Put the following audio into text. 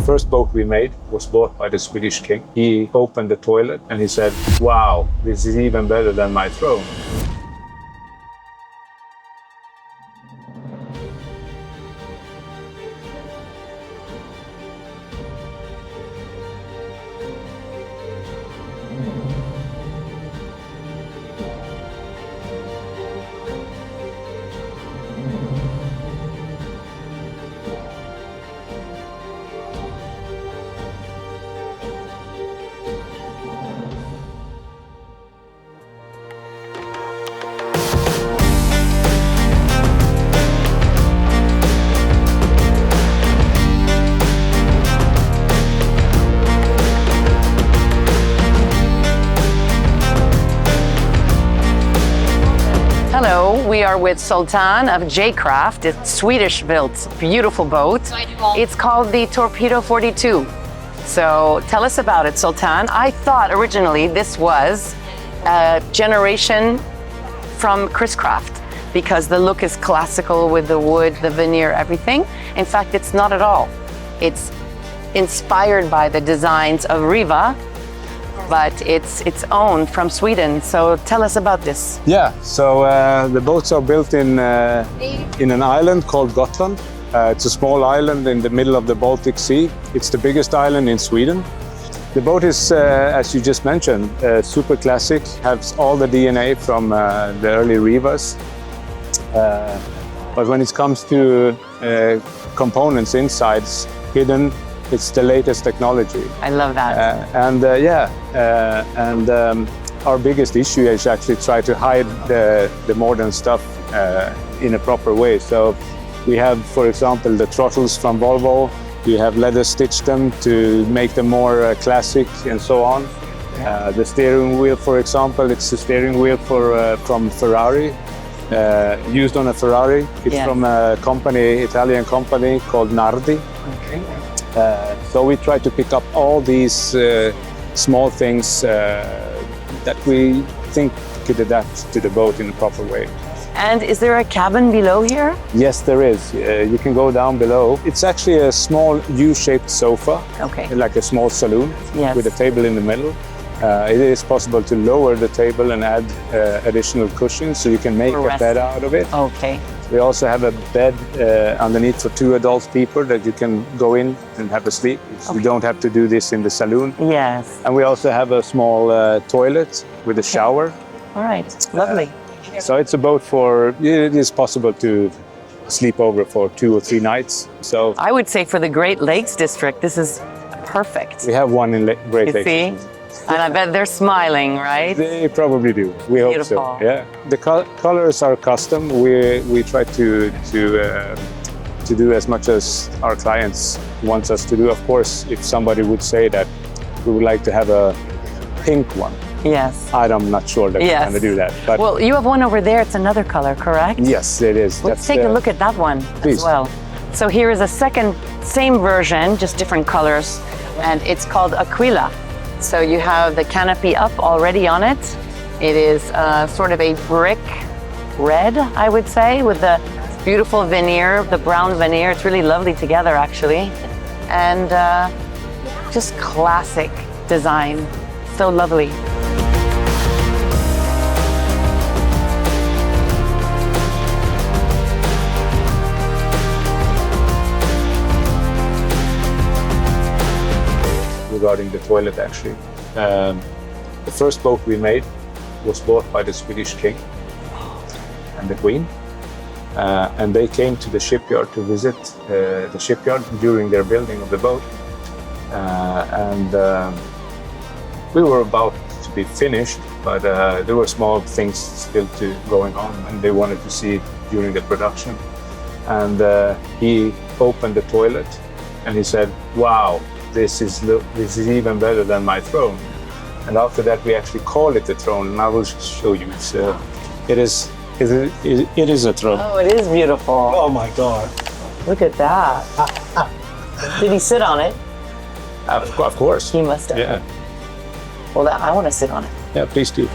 First boat we made was bought by the Swedish king. He opened the toilet and he said, "Wow, this is even better than my throne." Hello, we are with Sultan of J Craft. It's Swedish built, beautiful boat. It's called the Torpedo 42. So tell us about it, Sultan. I thought originally this was a generation from Chris Craft because the look is classical with the wood, the veneer, everything. In fact, it's not at all. It's inspired by the designs of Riva, but it's its own from Sweden. So tell us about this. Yeah, so the boats are built in an island called Gotland. It's a small island in the middle of the Baltic Sea. It's the biggest island in Sweden. The boat is, as you just mentioned, super classic, has all the DNA from the early Rivas. But when it comes to components inside, hidden, it's the latest technology. I love that. Our biggest issue is actually try to hide the modern stuff in a proper way. So we have, for example, the throttles from Volvo. We have leather stitched them to make them more classic and so on. The steering wheel, for example, it's the steering wheel from Ferrari, used on a Ferrari. It's from a company, Italian company called Nardi. Okay. So we try to pick up all these small things that we think could adapt to the boat in a proper way. And is there a cabin below here? Yes, there is. You can go down below. It's actually a small U-shaped sofa, like a small saloon with a table in the middle. It is possible to lower the table and add additional cushions, so you can make a bed out of it. Okay. We also have a bed underneath for 2 adult people that you can go in and have a sleep. You don't have to do this in the saloon. Yes. And we also have a small toilet with a shower. All right, lovely. So it's a boat it is possible to sleep over for 2 or 3 nights. So I would say for the Great Lakes district, this is perfect. we have one in Great Lakes. See? And I bet they're smiling, right? They probably do. We hope so. Yeah. The colors are custom. We try to do as much as our clients want us to do. Of course, if somebody would say that we would like to have a pink one, I'm not sure that we're going to do that. But well, you have one over there. It's another color, correct? Yes, it is. Let's take a look at that one as well. So here is a same version, just different colors, and it's called Aquila. So you have the canopy up already on it. It is sort of a brick red, I would say, with the beautiful veneer, the brown veneer. It's really lovely together, actually. And just classic design. So lovely. Regarding the toilet, actually. The first boat we made was bought by the Swedish king and the queen. And they came to the shipyard to visit the shipyard during their building of the boat. We were about to be finished, but there were small things still going on, and they wanted to see it during the production. And he opened the toilet and he said, "Wow, this is even better than my throne." And after that, we actually call it the throne, and I will show you. It is a throne. Oh, it is beautiful. Oh my God! Look at that. Did he sit on it? Of course. He must have. Yeah. Well, I want to sit on it. Yeah, please do.